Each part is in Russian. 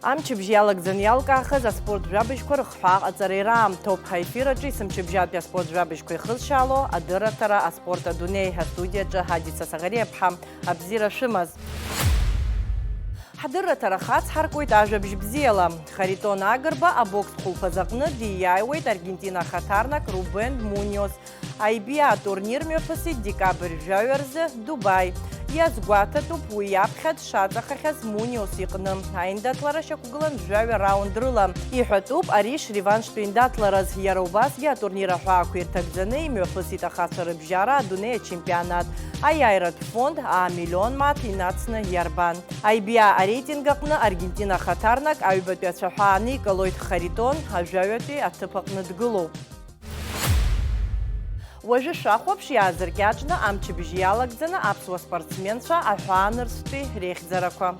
Амчыбжьялак занялкахыз аспорт жабышкор хваг ацарирам топ хайфираджи самчыбжьят я спорт жабышкой хызшало адыратара аспорта дуней студияджа хадиса сагаре пхам абзира шимаз. Хадыратара хац харкует ажабж бзела. Харитон Агарба абокс хулфазакны дияйвейт Аргентина хатарнак Рубен Муньос. Айбия турнир мёфасы декабрь жаверзе Дубай. Язгуатату пуяпхад шатахахаз Муньос иqным. Айндатлара шакуглан жавер раундрыла. Ихатуб ариш реванш туиндатлараз ярубасгия турнира хуакуиртагзаны мёфасы тахасары бжара дуне чемпионат. Айрат фонд А миллион мат инацны ярбан. Айбия рейтингақны Аргентина хатарнак айбатя шахани Колойд Харитон ажавети атыпақны дгылу. Уажы шахвапш языркячны амчыбжьялагзаны апсуа спортсменша ахуанырсты рехзараква.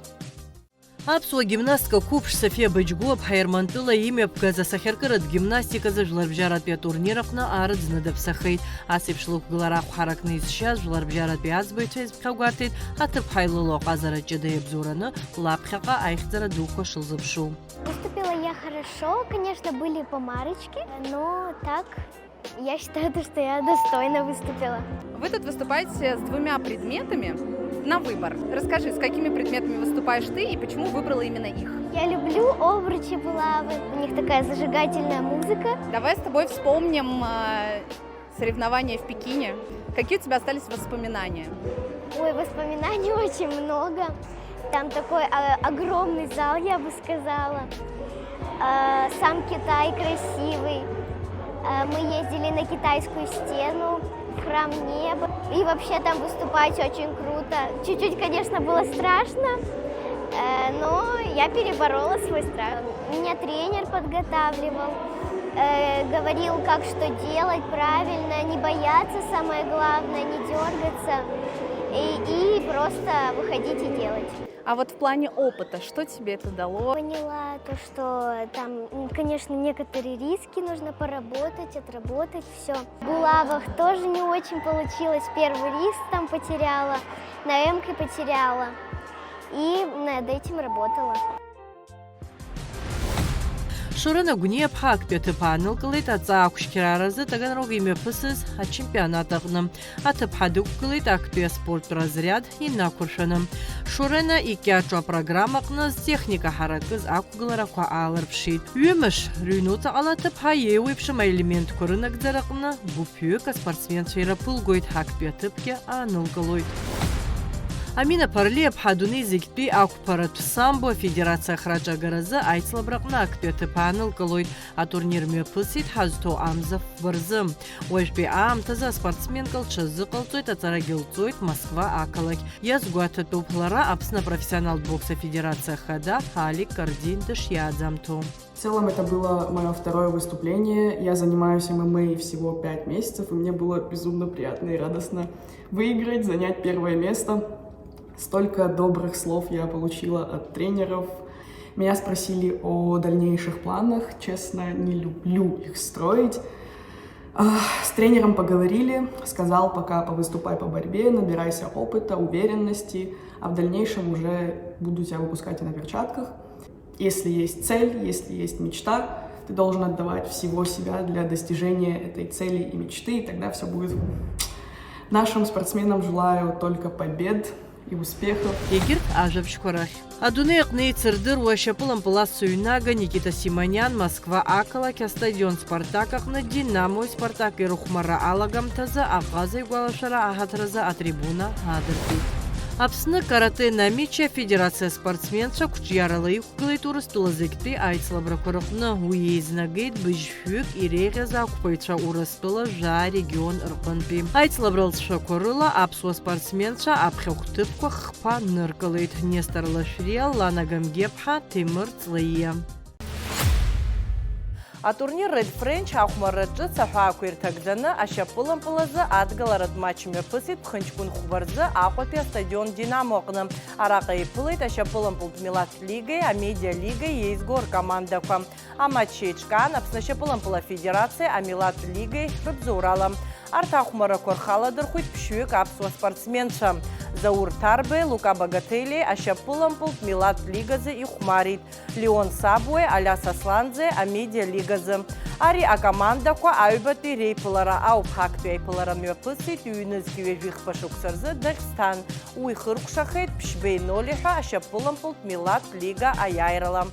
Апсуа гимнастка кубш София Бычгуа Хайрмантыла имя Пгаза Сахеркарат гимнастика за жларбжарат пя турнировна арат знадапсахейт. Асипшлук галарах харакны сейчас жларбжарат пя азбайтвез пхагуартейт, атып хайлыло казарат жадая бзураны лапхака айхзара духа шылзапшу. Выступила я хорошо, конечно, были помарочки, но так я считаю, что я достойно выступила. Вы тут выступаете с двумя предметами на выбор. Расскажи, с какими предметами выступаешь ты и почему выбрала именно их? Я люблю обручи булавы, у них такая зажигательная музыка. Давай с тобой вспомним соревнования в Пекине. Какие у тебя остались воспоминания? Ой, воспоминаний очень много. Там такой огромный зал, я бы сказала. Сам Китай красивый. Мы ездили на китайскую стену, в храм неба. И вообще там выступать очень круто. Чуть-чуть, конечно, было страшно, но я переборола свой страх. Меня тренер подготавливал, говорил, как что делать правильно, не бояться, самое главное, не дергаться и просто выходить и делать. А вот в плане опыта, что тебе это дало? Поняла то, что там, конечно, некоторые риски нужно поработать, отработать все. В булавах тоже не очень получилось. Первый риск там потеряла, на эмке потеряла. И над этим работала. Шурана гуния пхак пятыпаныл кылыт атса акушкираразы таганрог имя пысыз от чемпионатағным. Атыпхадук кылыт акпе спорт разряд и накуршаным. Шурана и кячуа программақныз техника харакыз акугалараква алырпшит. Үйміш рюнута алатып хаевыпшым элемент көрінак зарақны бупюка спортсмен шейра пылгойт хак пятыпке аныл кылыт. Амина Парлеп хадуны зигтуи акупарат самбо федерация храджа гаразы айцлабрақна акпеты паныл кылойд, а турнир мепысит хазто амзав варзым. Уэшбе амтаза спортсмен калчазы калцойт, ацара гилцойт Москва акалак. Язгуата топлара апсна профессионал бокса федерация хада Халик Кардин Дышьядзамту. В целом это было мое второе выступление. Я занимаюсь ММА всего 5 месяцев, и мне было безумно приятно и радостно выиграть, занять первое место. Столько добрых слов я получила от тренеров. Меня спросили о дальнейших планах. Честно, не люблю их строить. С тренером поговорили. Сказал, пока повыступай по борьбе, набирайся опыта, уверенности. А в дальнейшем уже буду тебя выпускать и на перчатках. Если есть цель, если есть мечта, ты должен отдавать всего себя для достижения этой цели и мечты. И тогда все будет. Нашим спортсменам желаю только побед и успехов. Егер ажавшкорах. Адуне икны цирдыр уашапылым пылас суйнага Никита Симонян Москва акалак стадион Спартакахны Динамо Спартак и Рухмара алагам таза Афгазы Гуалашара ахатраза атрибуна адырды. Апсны карате намича федерация спортсменша кучьяралы юккылы урыстулазыкты айцлабракорохны уезднагейт быжфюк и регаза купайча урыстула жа регион рпанпи. Айцлабралша корыла апсуа спортсменша апхюктыпка хпа ныркалыт. Нестарлы шриал ланагамгепха Тимур Цлыя. А турнир Red French ахмарраджы сахуакуиртагданы ашапылым пылазы адгаларад матчыме пысит пхынчкун хубарзы аквапе стадион Динамоқны. Арақай пылыт ашапылым пылт Милат лигой, а медиа лигой езгор командаква. А матчечкан апснашапылым пыла федерация, а Милат лигой рыбзуралам. Арҭ ахәмарақәа рхаладырхәит ԥшьҩык аԥсуа спортсменцәа. Заур Ҭарбеи, Лука Багателиеи ашьапылампылтә милаҭтә лигазы ихәмарит. Леон Сабуеи, Алиас Асланӡе амедиа лигазы. Ари акомандақәа аҩбатәи реиԥылара ауп. Ҳактәи аиԥылара мҩаԥысит ҩ-нызқь ҩажәихԥа шықәса рзы Даӷьсҭан. Уи ихыркәшахеит Ԥшьбеи 0 ҳәа ашьапылампылтә милаҭтә лига аиааирала.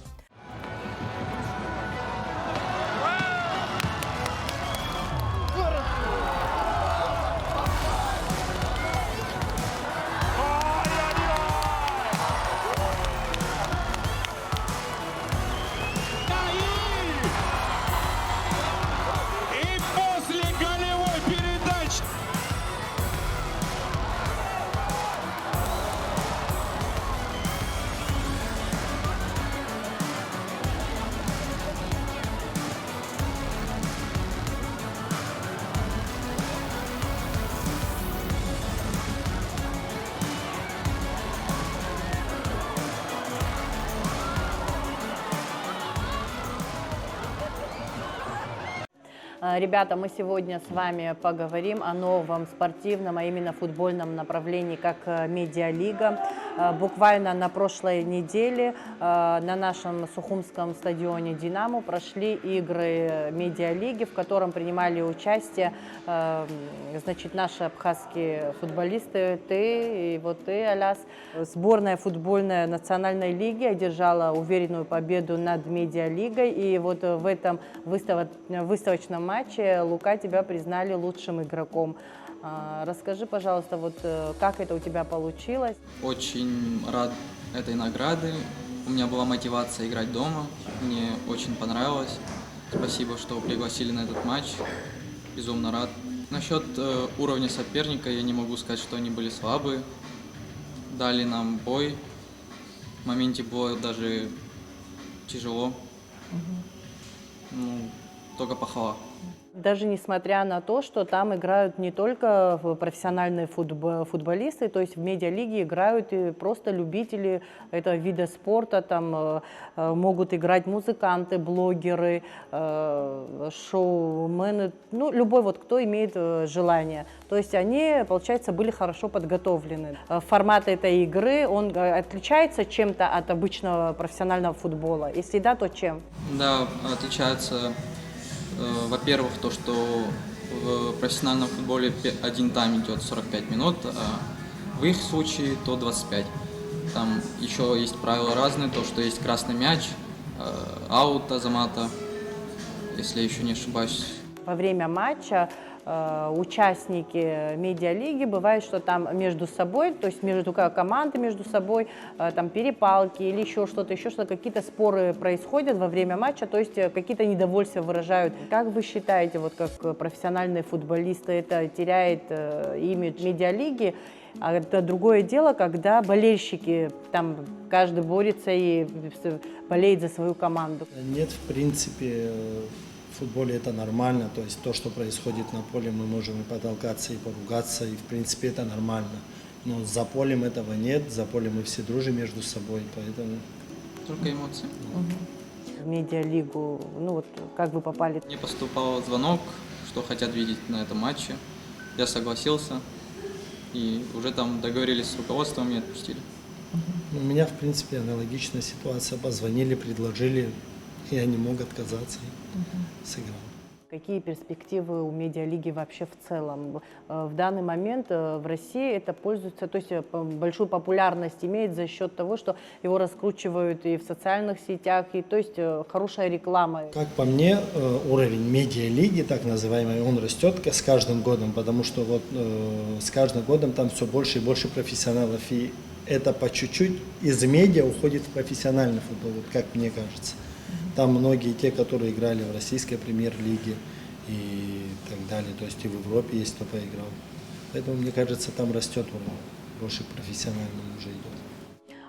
Ребята, мы сегодня с вами поговорим о новом спортивном, а именно футбольном направлении, как медиалига. Буквально на прошлой неделе на нашем Сухумском стадионе «Динамо» прошли игры медиалиги, в котором принимали участие значит, наши абхазские футболисты, ты и вот ты, Аляс. Сборная футбольная национальной лиги одержала уверенную победу над медиалигой, и вот в этом выставочном матче, Лука, тебя признали лучшим игроком. Расскажи, пожалуйста, вот как это у тебя получилось? Очень рад этой награды. У меня была мотивация играть дома. Мне очень понравилось. Спасибо, что пригласили на этот матч. Безумно рад. Насчет уровня соперника я не могу сказать, что они были слабые. Дали нам бой. В моменте было даже тяжело. Ну, только похвала. Даже несмотря на то, что там играют не только профессиональные футболисты, то есть в медиалиге играют и просто любители этого вида спорта, там могут играть музыканты, блогеры, шоумены, ну, любой вот, кто имеет желание. То есть они, получается, были хорошо подготовлены. Формат этой игры, он отличается чем-то от обычного профессионального футбола? Если да, то чем? Да, отличается. Во-первых, то, что в профессиональном футболе один тайм идет 45 минут, а в их случае то 25. Там еще есть правила разные, то, что есть красный мяч, аут, азамата, если я еще не ошибаюсь. Во время матча участники медиалиги, бывает, что там между собой, то есть между команды между собой, там перепалки или еще что-то, какие-то споры происходят во время матча, то есть какие-то недовольства выражают. Как вы считаете, вот как профессиональные футболисты, это теряет имидж медиалиги? А это другое дело, когда болельщики, там каждый борется и болеет за свою команду. Нет, в принципе, в футболе это нормально, то есть то, что происходит на поле, мы можем и потолкаться, и поругаться, и в принципе это нормально. Но за полем этого нет, за полем мы все дружим между собой, поэтому... Только эмоции. В медиалигу, ну вот как вы попали? Мне поступал звонок, что хотят видеть на этом матче. Я согласился, и уже там договорились с руководством и отпустили. У меня, в принципе, аналогичная ситуация. Позвонили, предложили, я не мог отказаться и сыграл. Какие перспективы у медиалиги вообще в целом? В данный момент в России это пользуется, то есть большую популярность имеет за счет того, что его раскручивают и в социальных сетях, и то есть хорошая реклама. Как по мне, уровень медиалиги, так называемый, он растет с каждым годом, потому что вот с каждым годом там все больше и больше профессионалов, и это по чуть-чуть из медиа уходит в профессиональный футбол, вот как мне кажется. Там многие те, которые играли в российской премьер-лиге и так далее, то есть и в Европе есть кто поиграл. Поэтому, мне кажется, там растет уровень, больше к профессиональному уже идет.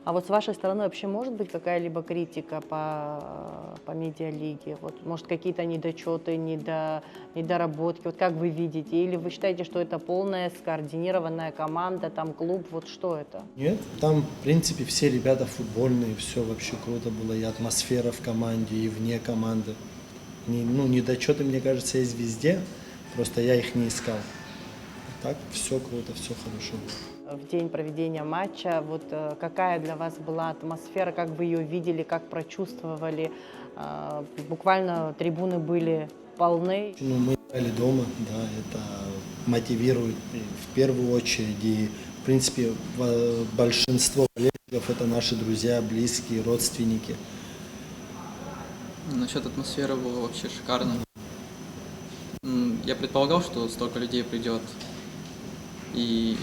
А вот с вашей стороны вообще может быть какая-либо критика по медиалиге? Вот, может, какие-то недочеты, недоработки? Вот как вы видите? Или вы считаете, что это полная скоординированная команда, там клуб? Вот что это? Нет, там, в принципе, все ребята футбольные, все вообще круто было. И атмосфера в команде, и вне команды. Недочеты, мне кажется, есть везде, просто я их не искал. Так, все круто, все хорошо. В день проведения матча, вот какая для вас была атмосфера, как вы ее видели, как прочувствовали? Буквально трибуны были полны. Ну, мы играли дома, да, это мотивирует в первую очередь. И, в принципе, большинство болельщиков это наши друзья, близкие, родственники. Насчет атмосферы было вообще шикарно. Я предполагал, что столько людей придет. И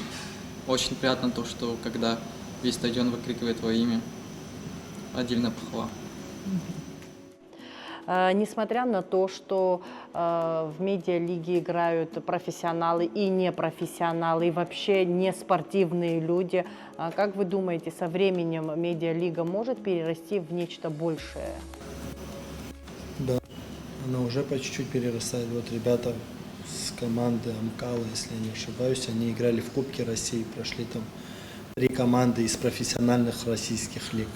очень приятно то, что когда весь стадион выкрикивает твое имя, отдельная похвала. Несмотря на то, что в медиалиге играют профессионалы и непрофессионалы, и вообще не спортивные люди, как вы думаете, со временем медиалига может перерасти в нечто большее? Да, она уже по чуть-чуть перерастает. Вот ребята с команды Амкала, если я не ошибаюсь, они играли в Кубке России, прошли там 3 команды из профессиональных российских лиг.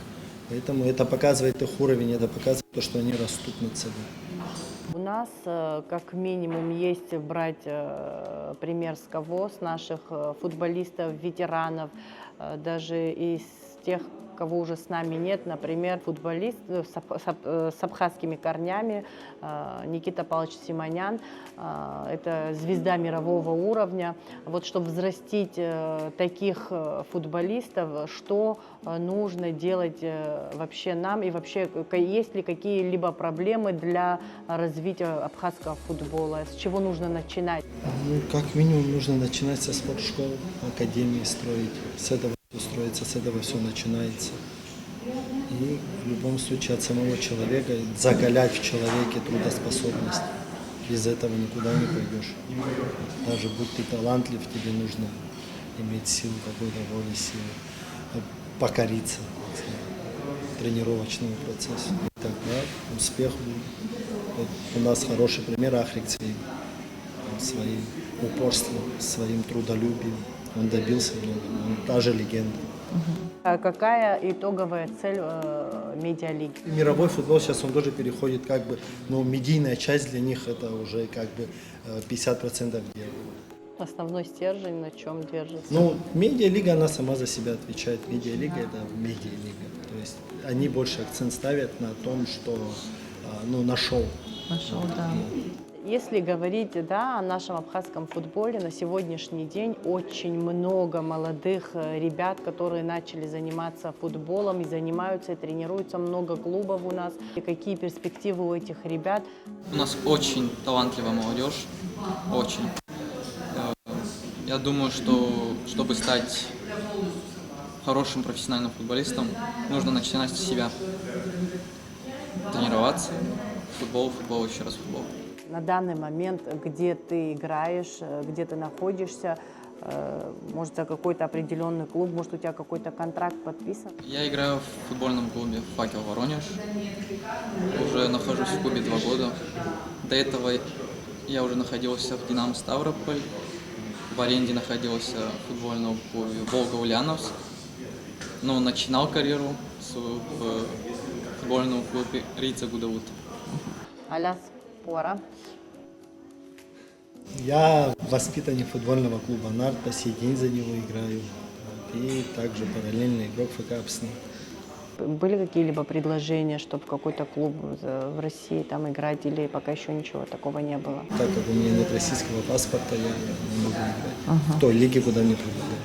Поэтому это показывает их уровень, это показывает то, что они растут над собой. У нас как минимум есть брать пример с кого? С наших футболистов, ветеранов, даже из тех, кого уже с нами нет, например, футболист с абхазскими корнями Никита Павлович Симонян, это звезда мирового уровня. Вот чтобы взрастить таких футболистов, что нужно делать вообще нам и вообще есть ли какие-либо проблемы для развития абхазского футбола, с чего нужно начинать? Ну, как минимум нужно начинать со спортшколы, академии строить, с этого строится, с этого все начинается. И в любом случае от самого человека заголять в человеке трудоспособность. Без этого никуда не пойдешь. Даже будь ты талантлив, тебе нужно иметь силу, какой-то воли, силу, покориться тренировочному процессу. И тогда успех будет. Вот у нас хороший пример Ахрик Цвей. Своим упорством, своим трудолюбием. Он добился многого, он та же легенда. А какая итоговая цель медиалиги? Мировой футбол сейчас он тоже переходит как бы, ну, медийная часть для них это уже как бы 50% дела. Основной стержень на чем держится? Ну, медиалига, она сама за себя отвечает. Медиалига это медиалига. То есть они больше акцент ставят на том, что, ну, на шоу. На шоу, да. Если говорить, да, о нашем абхазском футболе, на сегодняшний день очень много молодых ребят, которые начали заниматься футболом и занимаются, и тренируются, много клубов у нас. И какие перспективы у этих ребят? У нас очень талантливая молодежь, очень. Я думаю, что чтобы стать хорошим профессиональным футболистом, нужно начинать с себя. Тренироваться, футбол, еще раз футбол. На данный момент, где ты играешь, где ты находишься, может, за какой-то определенный клуб, может, у тебя какой-то контракт подписан? Я играю в футбольном клубе «Факел Воронеж». Уже нахожусь в клубе 2 года. До этого я уже находился в «Динамо Ставрополь». В аренде находился в футбольном клубе «Волга-Ульяновск». Но начинал карьеру в футбольном клубе «Рица Гудауд». Аляс Пора. Я воспитанник футбольного клуба «Нарт», по сей день за него играю. И также параллельно игрок ФК «Апсны». Были какие-либо предложения, чтобы в какой-то клуб в России там играть, или пока еще ничего такого не было? Так как у меня нет российского паспорта, я не могу играть в той лиге, куда мне предлагают.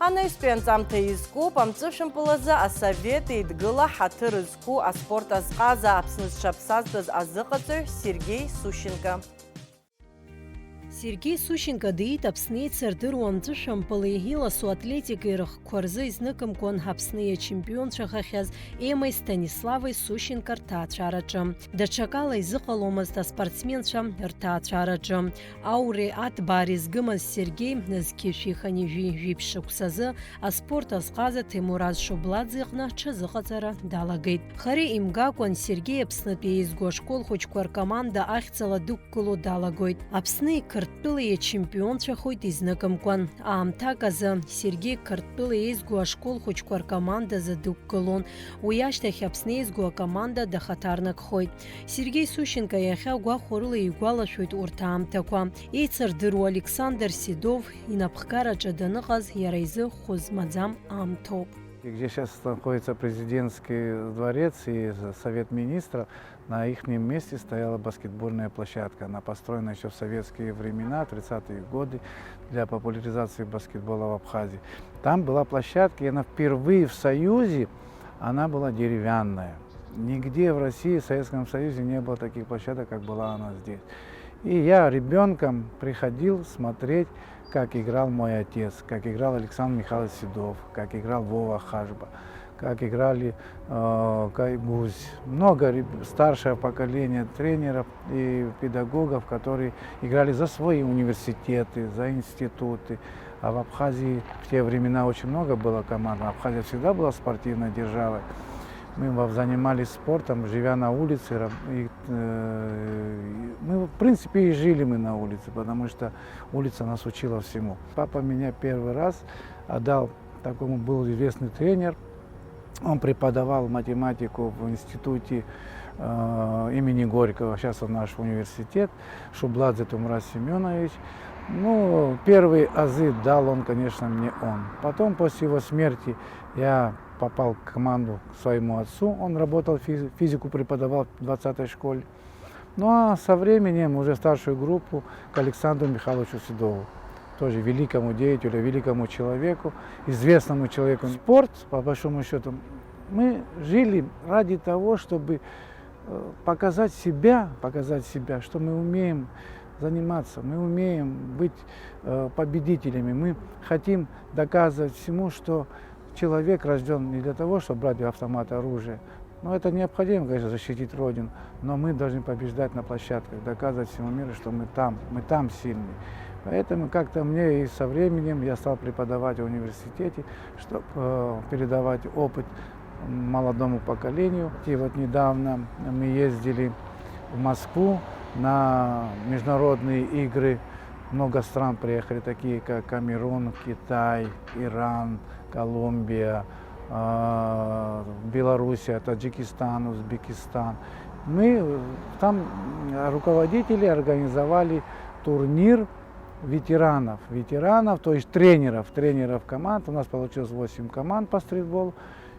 Анаиспен замта изку, памцышым пылаза, а советы идгыла хатыр изку, а спорт азказа, апсныз шапсаздыз азықыцыр Сергей Сущенко. Сергей Сущенко дыит Апсны цердыруан цышам пылыгила су атлетикой рахкорзы изныкымкон Апсны чемпион шахахяз Эмой Станиславой Сущенко ртаачараджам. Дачакала изыхаломазда спортсменша ртаачараджам. Ауре ат бариз гымаз Сергей назкешихани випшыксазы, а спорт азказа Тимураз Шубладзыгна чазыхазара далагайт. Харе имгакон Сергей Апсны пейзго школ хочквар команда ахцала дуккулу далагойт. Апсны Кыртпылые чемпионша хойт изныкымкон. Аамҭаказы Сергей Кыртпылы еизгу ашкол хәыҷқәа ркомандазы дықәгылон. Уи ашьҭахь Аԥсны еизгу акоманда дахаҭарнакхоит. Сергей Сущенко иахьа агәахәо рыла игәалашәоит урҭ аамҭақәа. Еицырдыруа Александр Седов инапхгараҿы даныҟаз иара изы хәы змаӡам аамҭоуп. Где сейчас находится президентский дворец и Совет министров, на их месте стояла баскетбольная площадка. Она построена еще в советские времена, 30-е годы, для популяризации баскетбола в Абхазии. Там была площадка, и она впервые в Союзе, она была деревянная. Нигде в России, в Советском Союзе не было таких площадок, как была она здесь. И я ребенком приходил смотреть, как играл мой отец, как играл Александр Михайлович Седов, как играл Вова Хажба, как играли Кайгуз. Много старшего поколения тренеров и педагогов, которые играли за свои университеты, за институты. А в Абхазии в те времена очень много было команд. Абхазия всегда была спортивной державой. Мы занимались спортом, живя на улице. Мы, в принципе, и жили мы на улице, потому что улица нас учила всему. Папа меня первый раз отдал, такому был известный тренер. Он преподавал математику в институте имени Горького. Сейчас он наш университет. Шубладзе Тумраз Семенович. Ну, первые азы дал он, конечно, мне он. Потом, после его смерти, я попал в команду к своему отцу. Он работал, физику преподавал в 20-й школе. Ну а со временем уже старшую группу к Александру Михайловичу Седову. Тоже великому деятелю, великому человеку, известному человеку. Спорт, по большому счету, мы жили ради того, чтобы показать себя, что мы умеем заниматься, мы умеем быть победителями. Мы хотим доказывать всему, что человек рожден не для того, чтобы брать автомат, оружие. Но это необходимо, конечно, защитить Родину. Но мы должны побеждать на площадках, доказывать всему миру, что мы там сильны. Поэтому как-то мне и со временем я стал преподавать в университете, чтобы передавать опыт молодому поколению. И вот недавно мы ездили в Москву на международные игры. Много стран приехали, такие как Камерун, Китай, Иран, Колумбия, Белоруссия, Таджикистан, Узбекистан. Мы там, руководители, организовали турнир ветеранов, то есть тренеров команд. У нас получилось 8 команд по стритболу,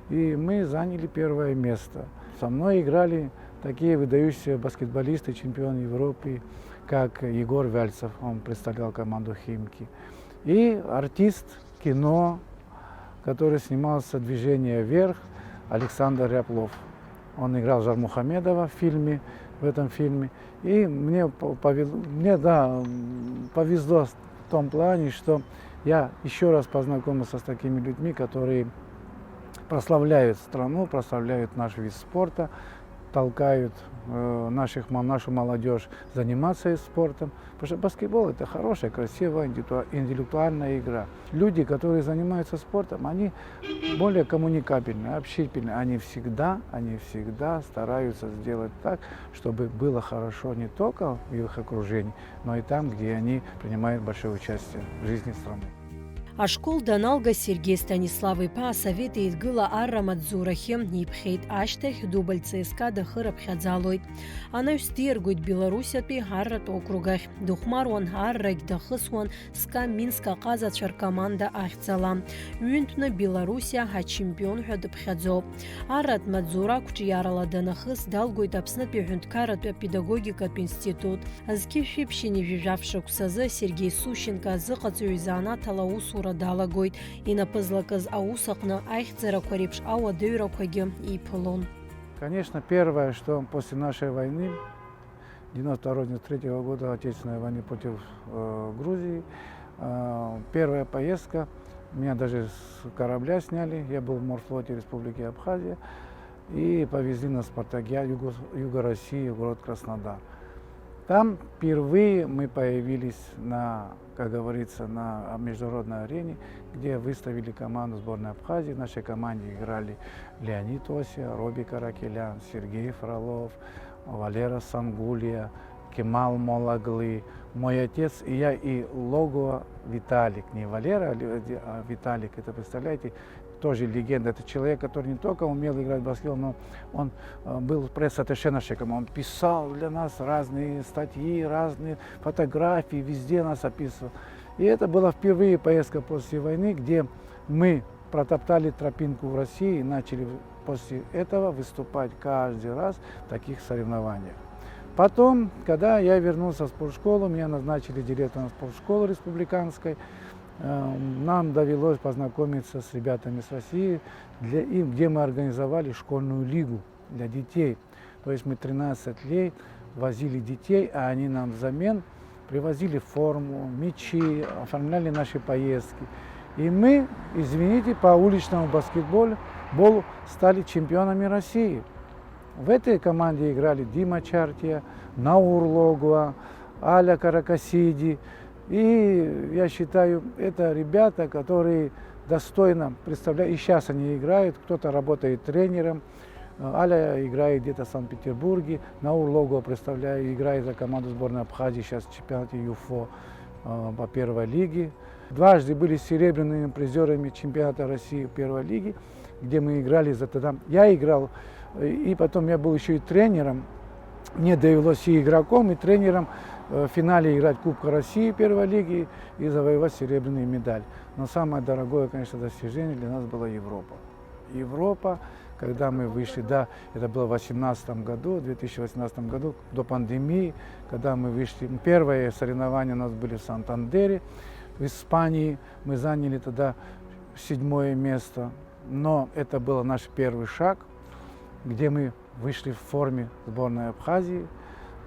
и мы заняли первое место. Со мной играли такие выдающиеся баскетболисты, чемпионы Европы, как Егор Вяльцев, он представлял команду «Химки», и артист кино, который снимался «Движение вверх», Александр Ряплов. Он играл Жармухамедова в этом фильме. И мне повезло в том плане, что я еще раз познакомился с такими людьми, которые прославляют страну, прославляют наш вид спорта, толкают нашу молодежь заниматься спортом. Потому что баскетбол – это хорошая, красивая, интеллектуальная игра. Люди, которые занимаются спортом, они более коммуникабельны, общительны. Они всегда стараются сделать так, чтобы было хорошо не только в их окружении, но и там, где они принимают большое участие в жизни страны. Ашкол даналга Сергей Станислав-иԥа Асовет еидгыла арра маҵзурахьы иԥхьеит ашьҭахь дубль ЦСКА дахы рыԥхьаӡалоит. Анаҩс диаргоит Белоруссиатәи арратә округахь. Дыхәмаруан аррагь дахысуан СКА Минск аҟазацәа ркоманда ахьӡала. Ҩынтәны Белоруссиа ачемпион ҳәа дыԥхьаӡоуп. Арратә маҵзура қәҿиарала данахыс далгоит Аԥснытәи аҳәынҭқарратәи апедагогикатә институт. Зқьы шәиԥшьини жәижәаф шықәсазы Сергей Сущенко азыҟаҵаҩ изаанаҭала аусура далагоит. Инапызлакыз аус аҟны аихьӡарақәа реиԥш ауадаҩрақәагьы иԥылон. Конечно, первое, что после нашей войны, 92-93 года, Отечественной войны против Грузии, первая поездка, меня даже с корабля сняли, я был в морфлоте Республики Абхазия, и повезли на спартакиаду Юга России, город Краснодар. Там впервые мы появились как говорится, на международной арене, где выставили команду сборной Абхазии. В нашей команде играли Леонид Осия, Роби Каракелян, Сергей Фролов, Валера Сангулия, Кемал Молаглы, мой отец и я, и Логова Виталик, не Валера, а Виталик, это представляете, тоже легенда. Это человек, который не только умел играть в баскетбол, но он был пресс-атташе нашим. Он писал для нас разные статьи, разные фотографии, везде нас описывал. И это была впервые поездка после войны, где мы протоптали тропинку в России и начали после этого выступать каждый раз в таких соревнованиях. Потом, когда я вернулся в спортшколу, меня назначили директором спортшколы республиканской. Нам довелось познакомиться с ребятами с России, где мы организовали школьную лигу для детей. То есть мы 13 лет возили детей, а они нам взамен привозили форму, мячи, оформляли наши поездки. И мы, извините, по уличному баскетболу стали чемпионами России. В этой команде играли Дима Чартия, Наур Логуа, Аля Каракасиди. И я считаю, это ребята, которые достойно представляют, и сейчас они играют, кто-то работает тренером, Аля играет где-то в Санкт-Петербурге, Наур Логуа играет за команду сборной Абхазии, сейчас в чемпионате ЮФО по первой лиге. Дважды были серебряными призерами чемпионата России первой лиги, где мы играли за тогда. Я играл, и потом я был еще и тренером. Мне довелось и игроком, и тренером в финале играть Кубка России первой лиги и завоевать серебряную медаль. Но самое дорогое, конечно, достижение для нас была Европа. Европа, когда мы вышли, да, это было в 2018 году, до пандемии, когда мы вышли. Первые соревнования у нас были в Сантандере, в Испании. Мы заняли тогда 7-е место. Но это был наш первый шаг, где мы вышли в форме сборной Абхазии.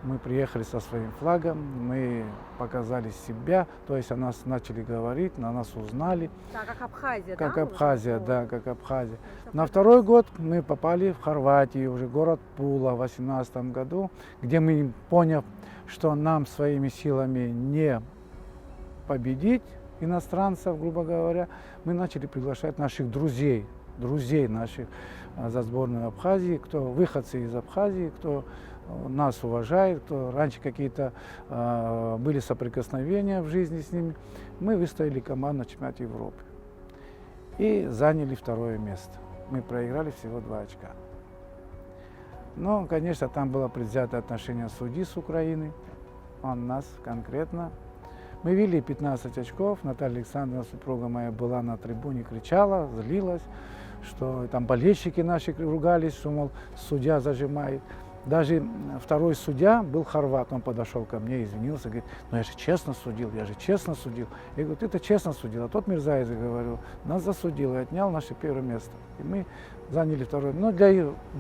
Мы приехали со своим флагом, мы показали себя, то есть о нас начали говорить, на нас узнали. Да, как Абхазия, как да? Абхазия, да, как Абхазия. На второй год мы попали в Хорватию, уже город Пула в 2018 году, где мы, поняв, что нам своими силами не победить иностранцев, грубо говоря, мы начали приглашать наших друзей наших за сборную Абхазии, кто выходцы из Абхазии, кто нас уважает, кто раньше какие-то были соприкосновения в жизни с ними. Мы выставили команду на чемпионате Европы и заняли 2-е место. Мы проиграли всего 2 очка. Но, конечно, там было предвзятое отношение судьи с Украины, он нас конкретно. Мы вели 15 очков, Наталья Александровна, супруга моя, была на трибуне, кричала, злилась, что там болельщики наши ругались, что, мол, судья зажимает. Даже второй судья был хорват, он подошел ко мне, извинился, говорит, ну я же честно судил. Я говорю, ты-то честно судил, а тот мерзавец, говорю, нас засудил и отнял наше 1-е место. И мы заняли 2-е. Но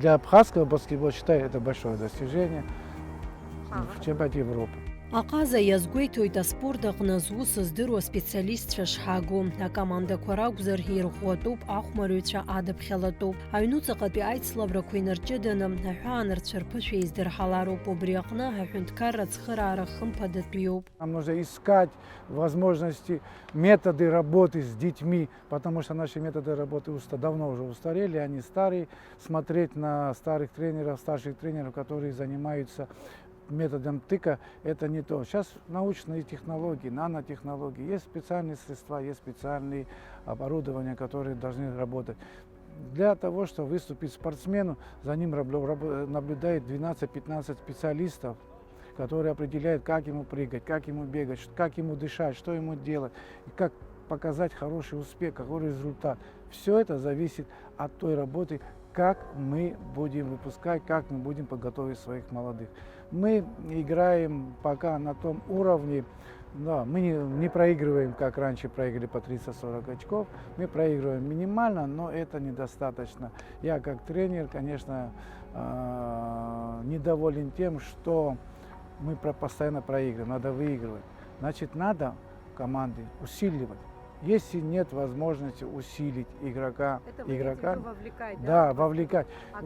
для абхазского баскетбола, считаю, это большое достижение в чемпионате Европы. Аҟаза иазгәеиҭоит аспорт аҟны зус здыруа специалистцәа шҳагу. Акомандақәа ракәзар ирӷәӷәатәуп, ахәмаруҩцәа адаԥхьалатәуп. Аҩнуҵаҟатәи аицлабрақәа инарҷыданы аҳәаанырцәа рԥышәа издырҳалароуп. Убри аҟны аҳәынҭқарра ацхыраара хымԥадатәиуп. Нам нужно искать возможности, методы работы с детьми, потому что наши методы работы давно уже устарели, они старые. Смотреть на старых тренеров, старших тренеров, которые занимаются методом тыка, это не то. Сейчас научные технологии, нанотехнологии, есть специальные средства, есть специальные оборудования, которые должны работать. Для того, чтобы выступить спортсмену, за ним наблюдает 12-15 специалистов, которые определяют, как ему прыгать, как ему бегать, как ему дышать, что ему делать, и как показать хороший успех, какой результат. Все это зависит от той работы, как мы будем выпускать, как мы будем подготовить своих молодых. Мы играем пока на том уровне, да, мы не проигрываем, как раньше проиграли по 30-40 очков, мы проигрываем минимально, но это недостаточно. Я как тренер, конечно, недоволен тем, что мы постоянно проигрываем, надо выигрывать. Значит, надо команды усиливать. Если нет возможности усилить игрока, вовлекать, да, вовлекать. А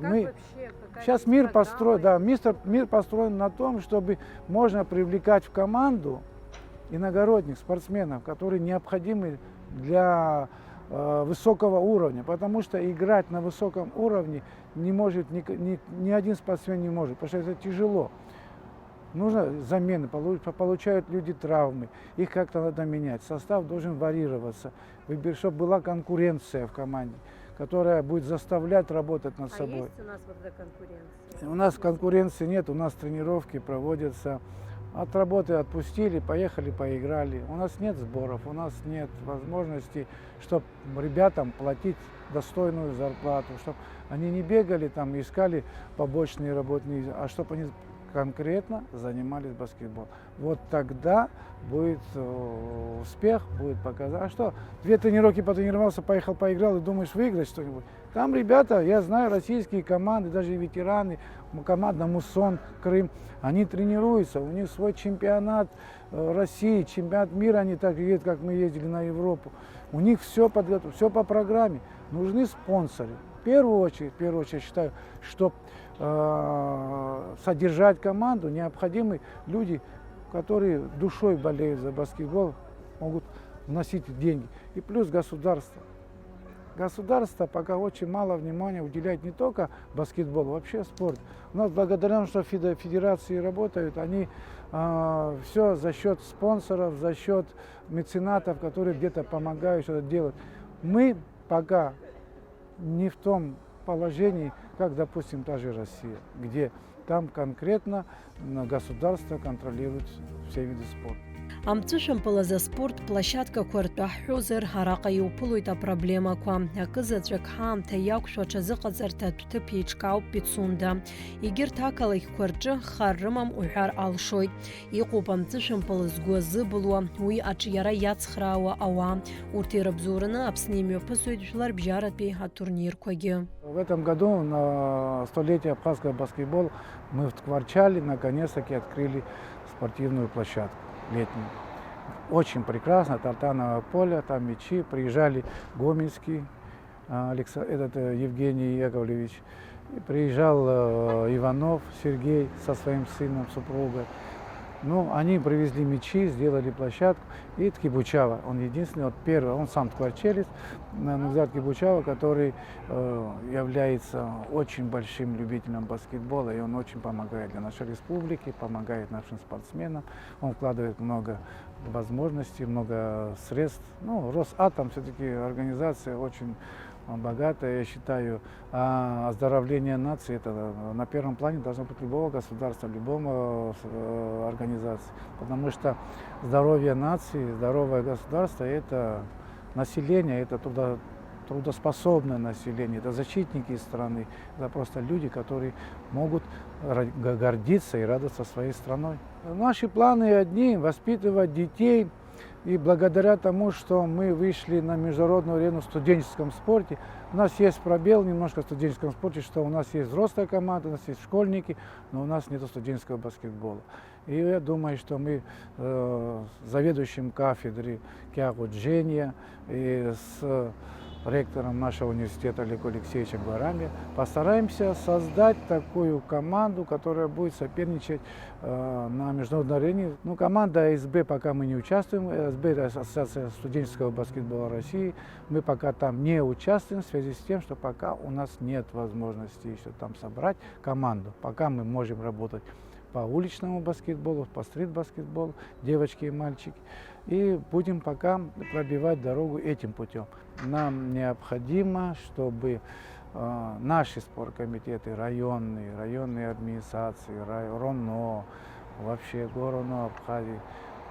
Сейчас мир построен, да, мир построен на том, чтобы можно привлекать в команду иногородних спортсменов, которые необходимы для высокого уровня, потому что играть на высоком уровне не может ни один спортсмен не может, потому что это тяжело. нужно замены, получают люди травмы, их как-то надо менять. Состав должен варьироваться, чтобы была конкуренция в команде, которая будет заставлять работать над собой. Есть у нас вот эта конкуренция? У нас конкуренции нет, у нас тренировки проводятся. От работы отпустили, поехали, поиграли. У нас нет сборов, у нас нет возможности, чтобы ребятам платить достойную зарплату, чтобы они не бегали там, искали побочные работные, а чтобы они конкретно занимались баскетболом. Вот тогда будет успех, будет показать. А что, 2 тренировки потренировался, поехал, поиграл и думаешь выиграть что-нибудь? Там ребята, я знаю, российские команды, даже ветераны, команда Мусон, Крым, они тренируются, у них свой чемпионат России, чемпионат мира, они так едут, как мы ездили на Европу. У них все подготовлено, все по программе. Нужны спонсоры. В первую очередь считаю, что содержать команду необходимы люди, которые душой болеют за баскетбол, могут вносить деньги. И плюс государство. Государство пока очень мало внимания уделяет не только баскетболу, вообще спорт. У нас благодаря тому, что федерации работают, они все за счет спонсоров, за счет меценатов, которые где-то помогают что-то делать. Мы пока не в том положении, как, допустим, та же Россия, где там конкретно государство контролирует все виды спорта. Амцышам за спорт площадка кварту хузер харака юпулуйта проблема квам. Акызатрак хам таяк шочазыказарта тутыпичкау пицунда. Игер такалых кварджы харрымам уйхар алшой. Иқуп амцышам сгуазы булуа. Уи ачияра яцхрауа ауа. Уртирабзурына апснемию пасуйдушлар бжарат бейха турнир коги. В этом году на 100-летие абхазского баскетбола мы в Ткварчале наконец-таки открыли спортивную площадку летнюю. Очень прекрасно, тартановое поле, там мячи. Приезжали Гомельский, Евгений Яковлевич, приезжал Иванов Сергей со своим сыном, супругой. Ну, они привезли мячи, сделали площадку. И Ткибучава, он единственный, вот первый, он сам ткварчелец, Нугзар Ткибучава, который является очень большим любителем баскетбола, и он очень помогает для нашей республики, помогает нашим спортсменам. Он вкладывает много возможностей, много средств. Ну, Росатом все-таки организация очень богатая, я считаю. А оздоровление нации, это на первом плане должно быть любого государства, любого организации. Потому что здоровье нации, здоровое государство – это население, это трудоспособное население, это защитники страны, это просто люди, которые могут гордиться и радоваться своей страной. Наши планы одни – воспитывать детей. И благодаря тому, что мы вышли на международную арену в студенческом спорте, у нас есть пробел немножко в студенческом спорте, что у нас есть взрослая команда, у нас есть школьники, но у нас нет студенческого баскетбола. И я думаю, что мы заведующим кафедры Кягу Джения и с ректором нашего университета Олегом Алексеевичем Гварами постараемся создать такую команду, которая будет соперничать на международной арене. Ну, команда АСБ пока мы не участвуем, АСБ – это Ассоциация студенческого баскетбола России. Мы пока там не участвуем в связи с тем, что пока у нас нет возможности еще там собрать команду. Пока мы можем работать по уличному баскетболу, по стрит-баскетболу, девочки и мальчики. И будем пока пробивать дорогу этим путем. Нам необходимо, чтобы наши спорткомитеты, районные администрации, РОНО, вообще ГОРОНО Абхазии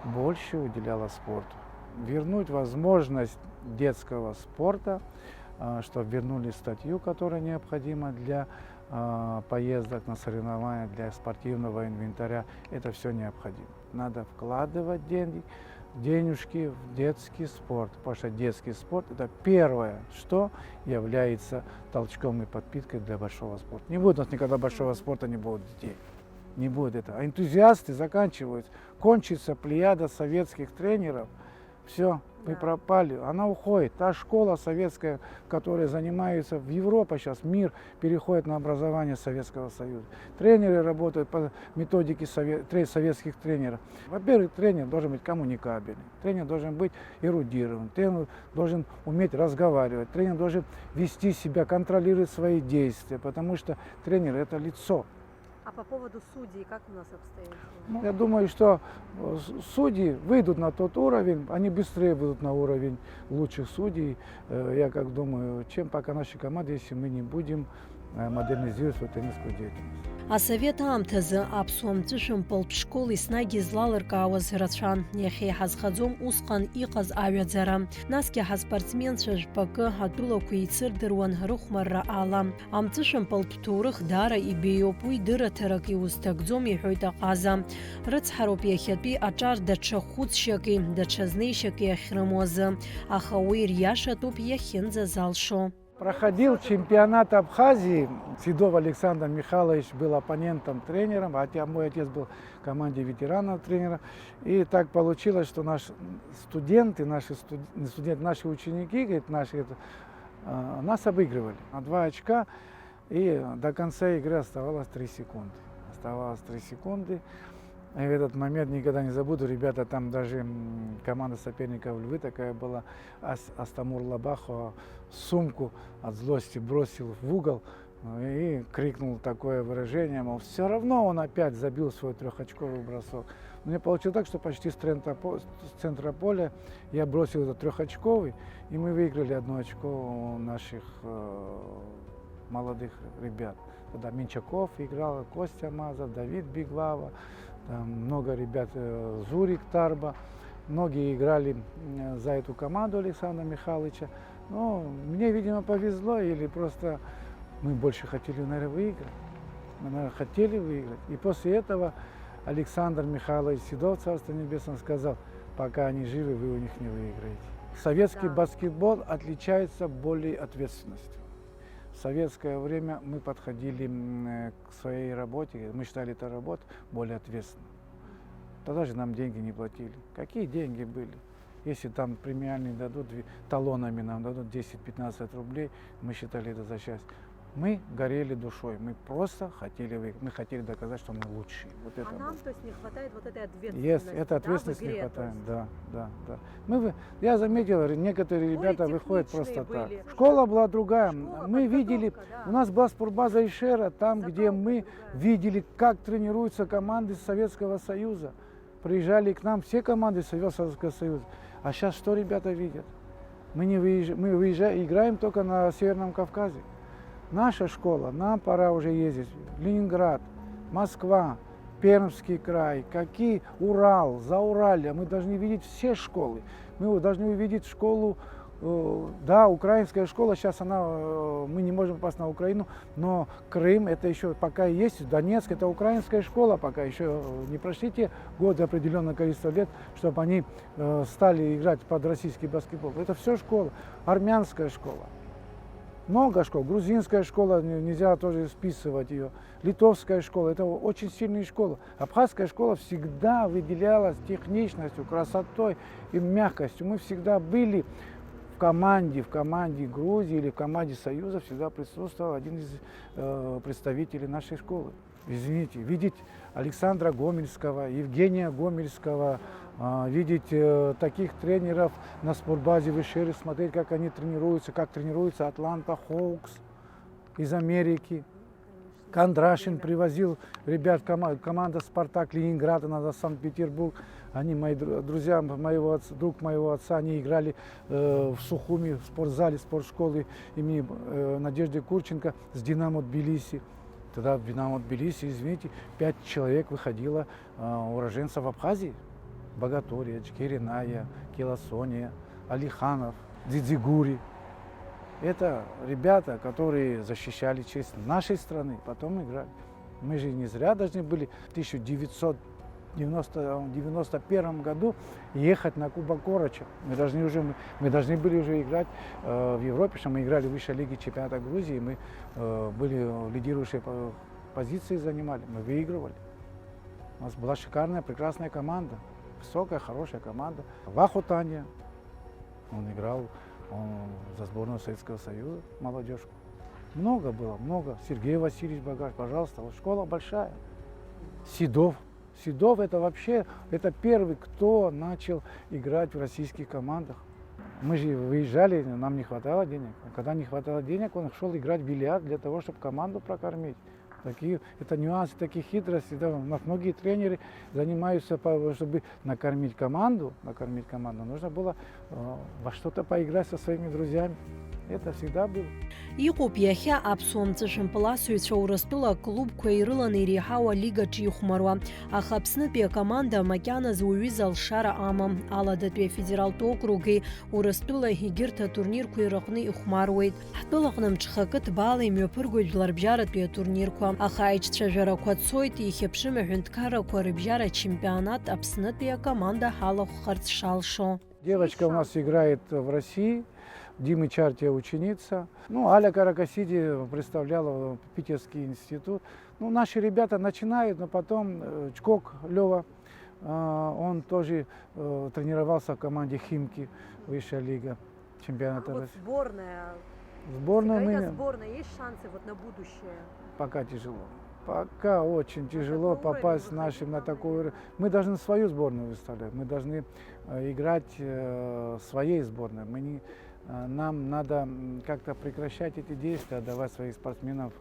больше уделяло спорту. Вернуть возможность детского спорта, чтобы вернули статью, которая необходима для поездок на соревнования, для спортивного инвентаря. Это все необходимо. Надо вкладывать денежки в детский спорт, потому что детский спорт – это первое, что является толчком и подпиткой для большого спорта. Не будет у нас никогда большого спорта, не будет детей. Не будет этого. А энтузиасты заканчиваются. Кончится плеяда советских тренеров, все, мы пропали. Она уходит. Та школа советская, которая занимается в Европе сейчас, мир переходит на образование Советского Союза. Тренеры работают по методике советских тренеров. Во-первых, тренер должен быть коммуникабельный, тренер должен быть эрудированный, тренер должен уметь разговаривать, тренер должен вести себя, контролировать свои действия, потому что тренер – это лицо. А по поводу судей, как у нас обстоят? Ну, я думаю, что судьи выйдут на тот уровень, они быстрее будут на уровень лучших судей. Я как думаю, чем пока нашей команде, если мы не будем модернизировать свою теннисскую деятельность. Асовет аамҭазы аԥсуа мҵәышәымпылтә школ еснагь излалыркаауаз рацәан, иахьа иҳазхаӡом усҟан иҟаз аҩаӡара. Насгьы ҳаспортсменцәа жәпакы атәылақәа еицырдыруан рыхәмарра ала. Амҵәышәымпылтә ҭоурых даара ибеиоуп, уи дыраҭарак иузҭагӡом, иҳәоит аҟаза. Рыцҳароуп иахьатәи аҿар даҽа хәыцшьаки, даҽа знеишьаки ахьрымоз, аха уи риашатәуп иахьынӡазалшо. Проходил чемпионат Абхазии. Седов Александр Михайлович был оппонентом, тренером, хотя мой отец был в команде ветеранов тренера. И так получилось, что наши студенты, наши ученики, говорит, нас обыгрывали на 2 очка. И до конца игры оставалось 3 секунды. Оставалось 3 секунды. И в этот момент никогда не забуду, ребята, там даже команда соперников Львы такая была, Астамур Лабахова сумку от злости бросил в угол и крикнул такое выражение, мол, все равно он опять забил свой 3-очковый бросок. Мне получилось так, что почти с центра поля я бросил этот 3-очковый, и мы выиграли 1 очко у наших молодых ребят. Тогда Минчаков играл, Костя Мазов, Давид Беглава. Там много ребят, Зурик Тарба, многие играли за эту команду Александра Михайловича. Но мне, видимо, повезло, или просто мы больше хотели, наверное, выиграть. Мы, наверное, хотели выиграть. И после этого Александр Михайлович Седов, Царство Небесное, сказал, пока они живы, вы у них не выиграете. Советский баскетбол отличается более ответственностью. В советское время мы подходили к своей работе, мы считали эту работу более ответственной. Тогда же нам деньги не платили. Какие деньги были? Если там премиальные дадут, талонами нам дадут 10-15 рублей, мы считали это за счастье. Мы горели душой, мы просто хотели выиграть, мы хотели доказать, что мы лучшие. Вот это нам, было. то есть, не хватает вот этой ответственности? Эта ответственность в игре, не хватает, то да. Я заметил, некоторые ребята выходят просто так. были. Школа была другая. Школа, Мы видели, да. у нас была спортбаза Ишера, там, где мы другая. видели, как тренируются команды Советского Союза. Приезжали к нам все команды Советского Союза. А сейчас что ребята видят? Мы выезжаем, играем только на Северном Кавказе. Наша школа, нам пора уже ездить. Ленинград, Москва, Пермский край, Урал, Зауралье. Мы должны видеть все школы. Мы должны увидеть школу, да, украинская школа, сейчас мы не можем попасть на Украину, но Крым, это еще пока есть, Донецк, это украинская школа, пока еще не прошли те годы, определенное количество лет, чтобы они стали играть под российский баскетбол. Это все школа, армянская школа. Много школ, грузинская школа, нельзя тоже списывать ее, литовская школа, это очень сильные школы. Абхазская школа всегда выделялась техничностью, красотой и мягкостью. Мы всегда были в команде Грузии или в команде Союза, всегда присутствовал один из представителей нашей школы. Извините, видеть Александра Гомельского, Евгения Гомельского, видеть таких тренеров на спортбазе в Ишере, смотреть, как они тренируются, как тренируется Атланта Хоукс из Америки. Кондрашин привозил ребят, команда «Спартак» Ленинграда на Санкт-Петербург. Они, мои друзья, друг моего отца, они играли в Сухуми, в спортзале, спортшколы имени Надежды Курченко с «Динамо Тбилиси». Тогда в «Динамо Тбилиси», извините, 5 человек выходило уроженцев Абхазии. Богатурия, Чкириная, Келасония, Алиханов, Дзидзигури. Это ребята, которые защищали честь нашей страны, потом играли. Мы же не зря должны были в 1991 году ехать на Кубок Короча. Мы должны были уже играть в Европе, что мы играли в высшей лиге чемпионата Грузии, мы были лидирующие позиции занимали, мы выигрывали. У нас была шикарная, прекрасная команда, высокая, хорошая команда. Вахутанья, он играл за сборную Советского Союза, молодежку. Много было, много. Сергей Васильевич Багаж, пожалуйста, вот школа большая. Седов это вообще, это первый, кто начал играть в российских командах. Мы же выезжали, нам не хватало денег. Когда не хватало денег, он шел играть в бильярд для того, чтобы команду прокормить. Это нюансы, такие хитрости. Да. У нас многие тренеры занимаются, чтобы накормить команду, нужно было во что-то поиграть со своими друзьями. Это всегда было. Иҟоуп иахьа аԥсуа мҵышәымпыласҩцәа Урыстәыла аклубқәа ирыланы иреиҳау алигаҿы ихәмаруа, аха Аԥснытәи акоманда макьаназ уаҩы залшара амам. Аладатәи афедералтә округи Урыстәыла егьырҭ атурнирқәа ирыҟны ихәмаруеит. Ҳтәылаҟны мҽхакы ҭбаала имҩаԥыргоит жәларбжьаратәи атурнирқәа, аха аиҿцәажәарақәа цоит, ихьыԥшым аҳәынҭқаррақәа рыбжьара чемпионат Аԥснытәи акоманда ҳалахәхарц шалшо. Девочка у нас играет в России. Димы Чартия ученица. Аля Каракасиди представляла Питерский институт. Наши ребята начинают, но потом Чкок Лева, он тоже тренировался в команде Химки, высшая лига чемпионата России. Сборная есть шансы на будущее? Пока тяжело. Пока очень тяжело попасть нашим на такую... Мы должны свою сборную выставлять, мы должны играть своей сборной. Нам надо как-то прекращать эти действия, отдавать своих спортсменов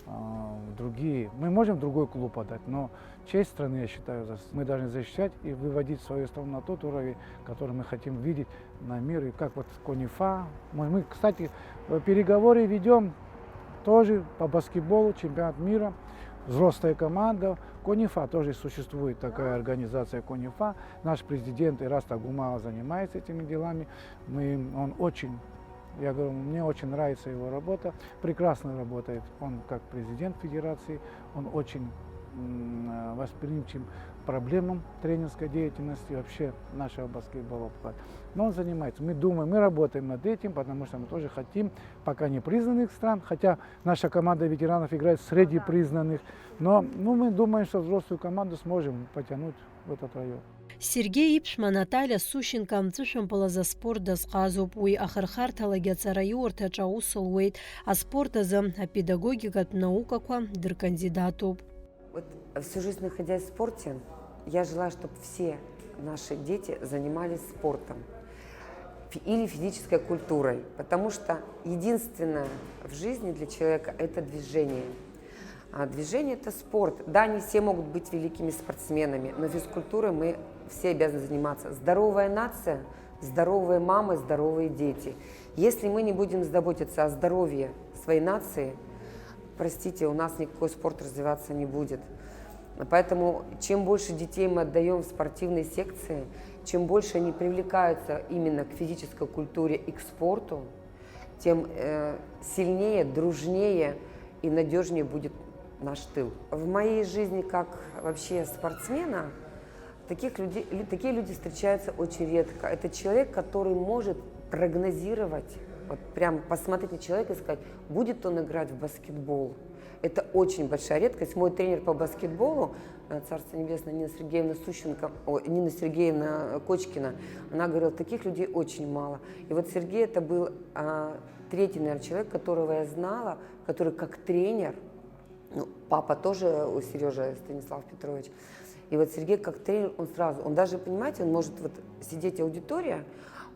в другие. Мы можем в другой клуб отдать, но честь страны, я считаю, мы должны защищать и выводить свою страну на тот уровень, который мы хотим видеть на мир. И как Конифа. Мы, кстати, переговоры ведем тоже по баскетболу, чемпионат мира. Взрослая команда. Конифа тоже существует такая организация Конифа. Наш президент Ираста Гумава занимается этими делами. Я говорю, мне очень нравится его работа. Прекрасно работает. Он как президент федерации, он очень восприимчив к проблемам тренерской деятельности, вообще нашего баскетбола. Но он занимается. Мы думаем, мы работаем над этим, потому что мы тоже хотим, пока не признанных стран, хотя наша команда ветеранов играет среди признанных, но мы думаем, что взрослую команду сможем потянуть в этот район. Сергей Иԥшәма Наталиа Сущенко амҵышәымпыл азы аспорт дазҟазоуп. Уи ахырхарҭалагьы ацара иурҭаҿы аус луеит. Аспорт азы апедагогикатә наукақәа дыркандидатуп. Всю жизнь находясь в спорте, я желаю, чтобы все наши дети занимались спортом или физической культурой, потому что единственное в жизни для человека – это движение. А движение – это спорт. Да, не все могут быть великими спортсменами, но физкультурой мы все обязаны заниматься. Здоровая нация, здоровые мамы, здоровые дети. Если мы не будем заботиться о здоровье своей нации, простите, у нас никакой спорт развиваться не будет. Поэтому чем больше детей мы отдаем в спортивные секции, чем больше они привлекаются именно к физической культуре и к спорту, тем сильнее, дружнее и надежнее будет наш тыл. В моей жизни, как вообще спортсмена, такие люди встречаются очень редко. Это человек, который может прогнозировать, прям посмотреть на человека и сказать, будет он играть в баскетбол. Это очень большая редкость. Мой тренер по баскетболу, Царство Небесное, Нина Сергеевна Кочкина, она говорила, таких людей очень мало. И вот Сергей это был третий, наверное, человек, которого я знала, который как тренер, папа тоже у Сережи Станислав Петрович, и вот Сергей как тренер, он даже, понимаете, он может сидеть аудитория,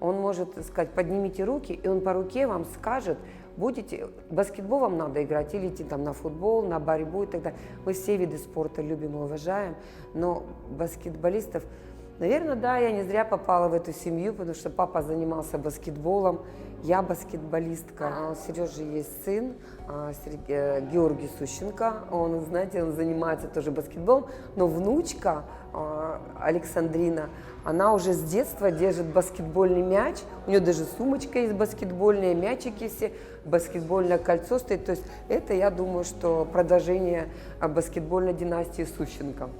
он может сказать, поднимите руки, и он по руке вам скажет, баскетбол вам надо играть, или идти на футбол, на борьбу и так далее. Мы все виды спорта любим и уважаем, но баскетболистов, наверное, да, я не зря попала в эту семью, потому что папа занимался баскетболом, я баскетболистка. У Сережи есть сын, Георгий Сущенко, он занимается тоже баскетболом, но внучка Александрина, она уже с детства держит баскетбольный мяч, у нее даже сумочка есть баскетбольная, мячики все, баскетбольное кольцо стоит, то есть это, я думаю, что продолжение баскетбольной династии Сущенко.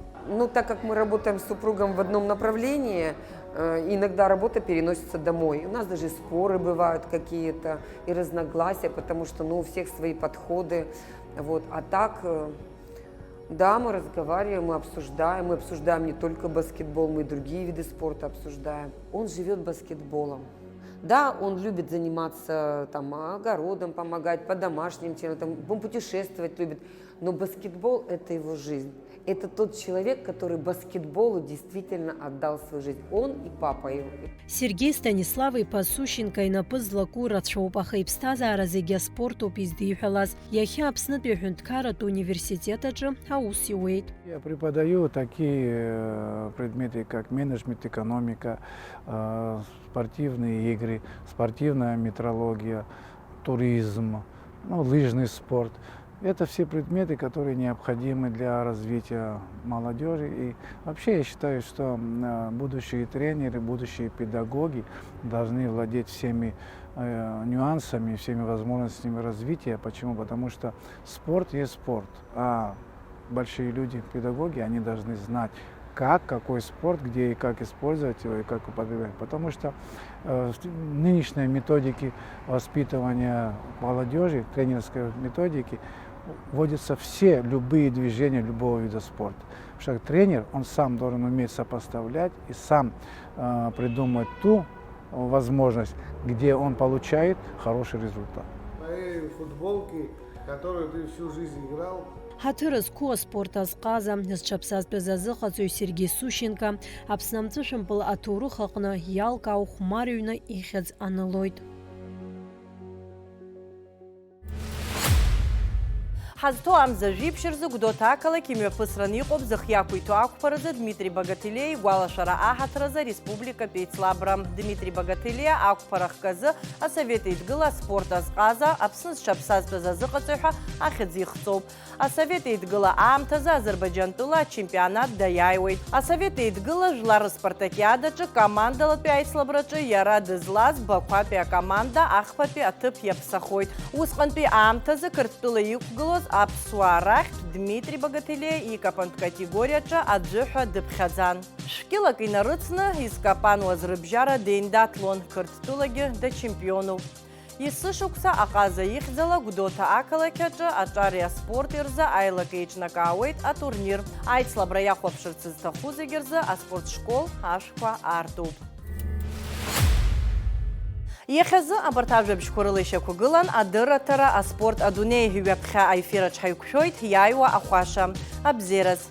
Так как мы работаем с супругом в одном направлении, иногда работа переносится домой. У нас даже споры бывают какие-то и разногласия, потому что у всех свои подходы. А так, да, мы разговариваем, мы обсуждаем не только баскетбол, мы и другие виды спорта обсуждаем. Он живет баскетболом. Да, он любит заниматься огородом, помогать по домашним делам, он путешествовать любит, но баскетбол – это его жизнь. это тот человек, который баскетболу действительно отдал свою жизнь. Он и папа его. Сергей Станиславы Пасущенко инапы злаку рацәоуп иԥсҭазаара зегьы аспортуп издиҳәалаз. Иахьа Аԥснытәи аҳәынҭқарратә университет аҿы аус иуеит. Я преподаю такие предметы, как менеджмент, экономика, спортивные игры, спортивная метрология, туризм, лыжный спорт. Это все предметы, которые необходимы для развития молодежи. И вообще я считаю, что будущие тренеры, будущие педагоги должны владеть всеми нюансами, всеми возможностями развития. Почему? Потому что спорт есть спорт, а большие люди, педагоги, они должны знать, какой спорт, где и как использовать его, и как употреблять. Потому что нынешние методики воспитывания молодежи, тренерской методики, вводятся все, любые движения любого вида спорта. Потому что тренер, он сам должен уметь сопоставлять и сам придумать ту возможность, где он получает хороший результат. Мои футболки, которые ты всю жизнь играл, Ҳаҭыр зқәу аспорт азҟаза зҽаԥсазтәыз азыҟаҵаҩ Сергей Сущенко Аԥсны амҵышәымпыл аҭоурых аҟны иалкаау хәмарыҩны ихьӡ анылоит. Ҳазҭо амза жәиԥшь рзы Гәдоуҭа ақалақь имҩаԥысраны иҟоуп зыхиақәиҭу ақәԥаразы Дмитри Багаҭелиа игәалашәара аҳаҭразы ареспубликатә еицлабра. Дмитри Багаҭелиа ақәԥара хказы асовет еидгыла аспорт азҟаза Аԥсны зҽаԥсазтәыз азыҟаҵаҩ ҳәа ахьӡ ихҵоуп. Асовет еидгыла аамҭазы Азербайџьантәыла ачемпионат даиааиуеит. Асовет еидгыла жәлар рспартакиадаҿы командалатәи аицлабраҿы иара дызлаз Бақәатәи акоманда ахԥатәи аҭыԥ иаԥсахоит. Усҟантәи аамҭазы Қырҭтәыла иқәгылоз аԥсуаа рахьтә Дмитри Багаҭелиа икапантә категориаҿы аӡәы ҳәа дыԥхьаӡан. Шәкьылак инарыцны изкапануаз рыбжьара деиндаҭлон, Қырҭтәылагьы дачемпионуп. Есышықәса аҟаза ихьӡала Гәдоуҭа ақалақь аҿы аҿари аспорти рзы аилак еиҿнакаауеит атурнир. Аицлабра иахәаԥшырц зҭаху зегьы рзы аспорт школ ашәқәа аартуп. Иахьазы абарҭ ажәабжьқәа рыла ишьақәгылан адырраҭара аспорт адунеи ҩаԥхьа аефир аҿы ҳаиқәшәоит иааиуа ахәаша. Абзераз!